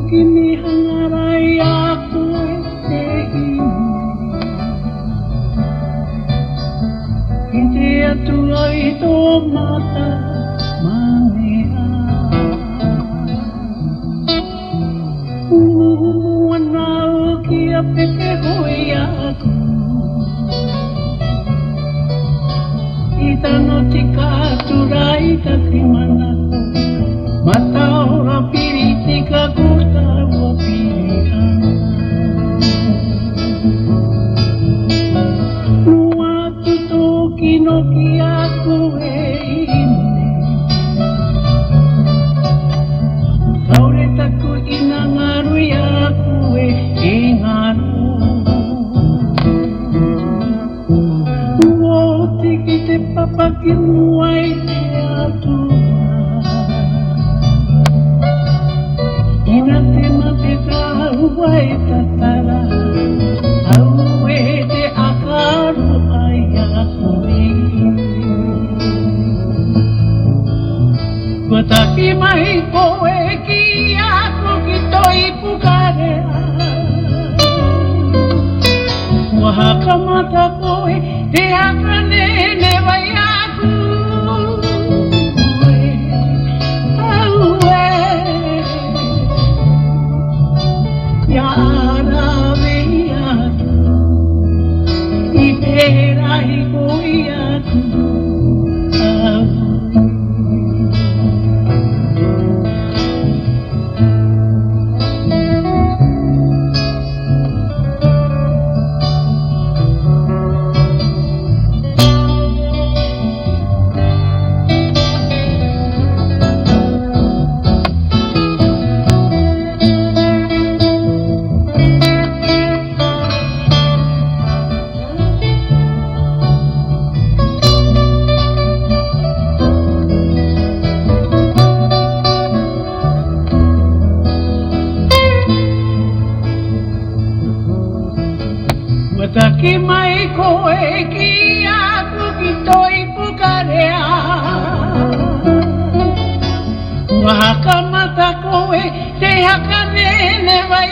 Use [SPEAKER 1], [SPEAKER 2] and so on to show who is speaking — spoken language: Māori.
[SPEAKER 1] Kini hangarai aku ini Ite atua ito mata manea Umuana o kia pepe hoi aku Ita no tika turai ka kimana Mata ora piriti ka kuta o pirihana Nua tuto kinoki aku e ine Kaure taku ina ngarui aku e ngaru Uo tiki te papaki muai te atua Ina te mate tahu ai tatara Au e te akaru ai aku Kua taki mai koe ki aku ki toi pukarea Kua haka mata koe te haka nene vai aku Yara veatu, ipera hikoiatu, Wataki mai koe ki aku ki toi pukarea Wahaka mata koe te haka nene vai